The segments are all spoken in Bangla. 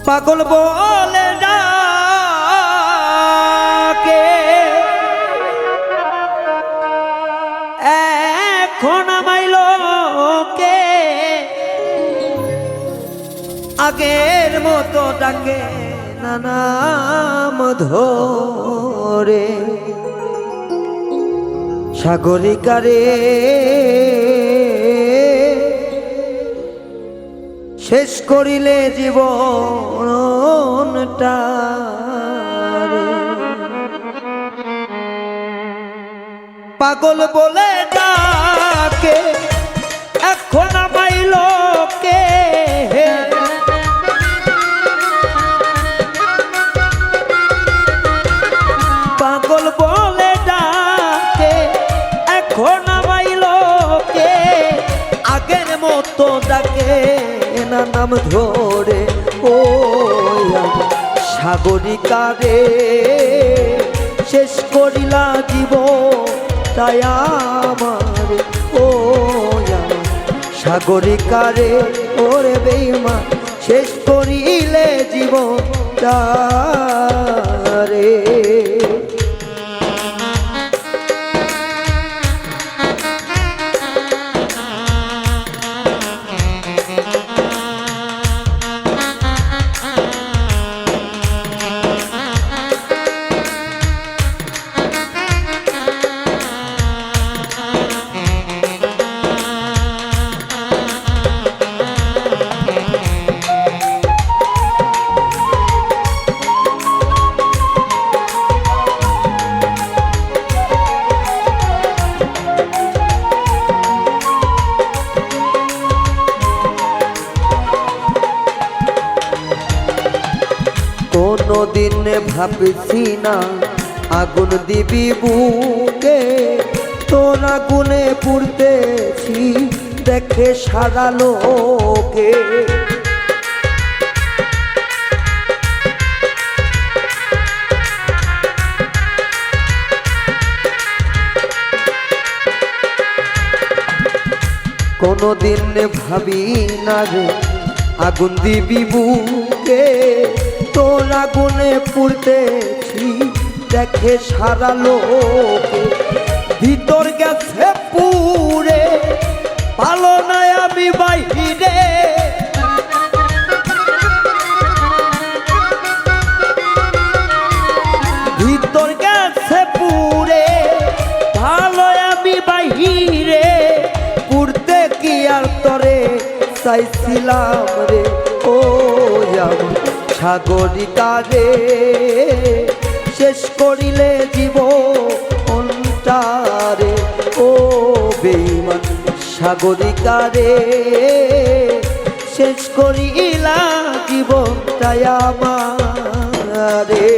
পাগল বলে ডাকে এখন আমাইল কে আগের মতো ডাকে নাম ধরে সাগরিকারে শেষ করিলে জীবনটা পাগল বলে ডাকে এখন আমাইল কে পাগল বলে ডাকে এখন আমাইল কে আগের মতো ডাকে নাম ধরে ও সাগরিকারে শেষ করিলা জীব তাই আমার ও সাগরিকারে ওরে বেইমা শেষ করিলে জীব তারে কোনদিন ভাবছি না আগুন দিবি বুকে তোর আগুনে পুড়তেছি দেখে সারা লোকে কোনদিন ভাবি না রে আগুন দিবি বুকে তোর আগুনে পুড়তেছি দেখে সারা লোকে ভিতর গেছে পুরে ভালো নাই আমি বাইরে ভিতর গেছে পুরে ভালো আমি বাইরে পুড়তে কি আর তরে চাইছিলাম রে ও আমার সাগরিকারে শেষ করিলে জীবনটারে ও বেঈমান সাগরিকারে শেষ করিলা জীবনটাই আমারে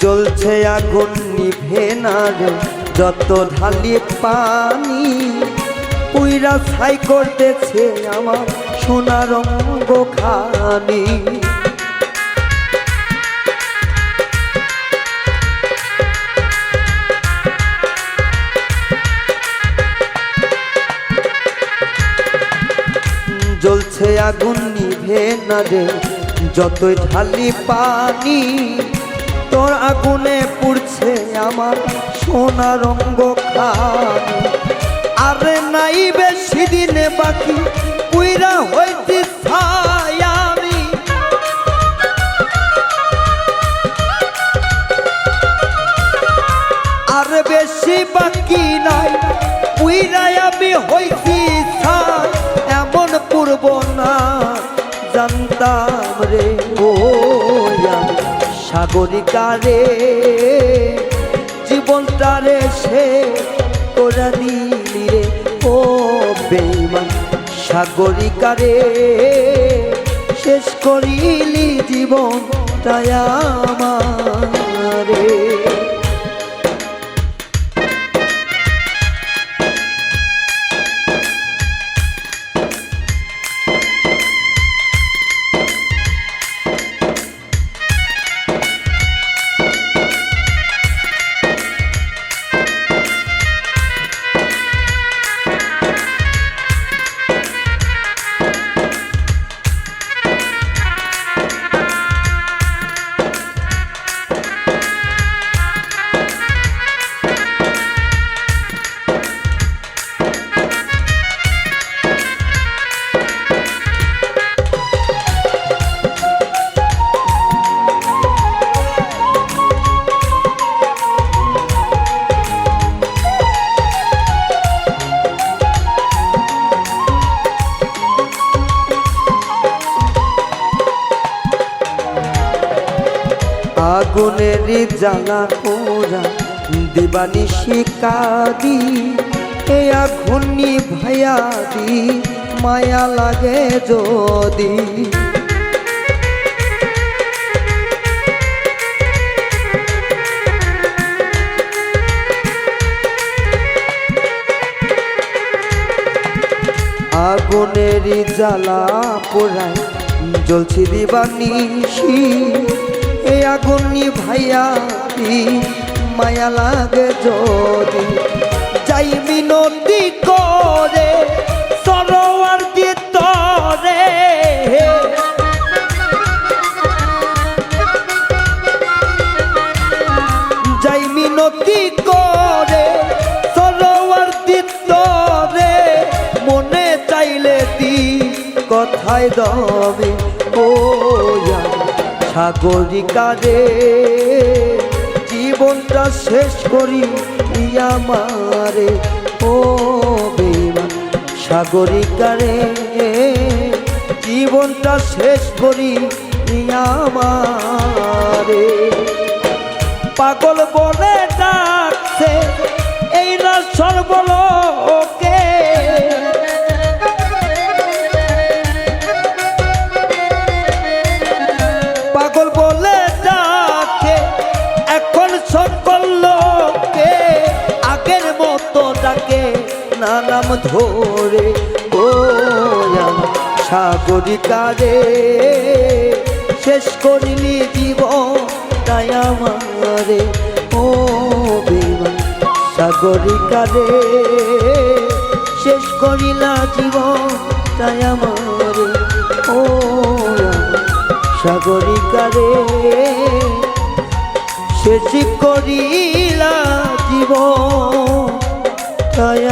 জ্বলছে আগুন নিভে না রে যত ঢালি পানি পুইরা ছাই করতেছে আমার সোনা রঙ্গ খানি জ্বলছে আগুন নিভে না রে যতই ঢালি পানি তোর আগুনে পুড়ছে আমার সোনা রঙ্গ খানি আরে নাই বেশি দিনে বাকি পুইরা হইতে ছায়ামি আরে বেশি বাকি নাই পুইরা আমি হইছি ছাই এমন পূর্ব না জানতাম রে ও সাগরিকারে জীবনটারে সে করে নিলি রে ও বেঈমান সাগরিকারে শেষ করিলি জীবনটাই আমারে আগুনের জ্বালা পোড়া দিবানিশি কাঁদি এ আগুন নিভাইয়া দি মায়া লাগে যদি আগুনের জ্বালা পোড়ায় জ্বলছি দিবানিশি এ আগুন নিভাইয়া দি মায়া লাগে যদি যাই মিনতি করে সরোয়ার ভিতরে যাই মিনতি করে সরোয়ার ভিতরে মনে চাইলে দি কথায় দবে ও সাগরিকারে জীবনটা শেষ করি আমারে ও বেঈমান সাগরিকারে জীবনটা শেষ করি আমারে পাগল বলে ডাকছে এই না সর্বলোকে পাগল বলে ডাকে এখন সকল লোকে আগের মতো ডাকে না নাম ধরে ও সাগরিকারে শেষ করিলি জীবন তাই আমারে ও বেঈমান সাগরিকারে শেষ করিলা জীবন তাই আমারে ও সাগরিকারে শেষ করিলা জীবন তাই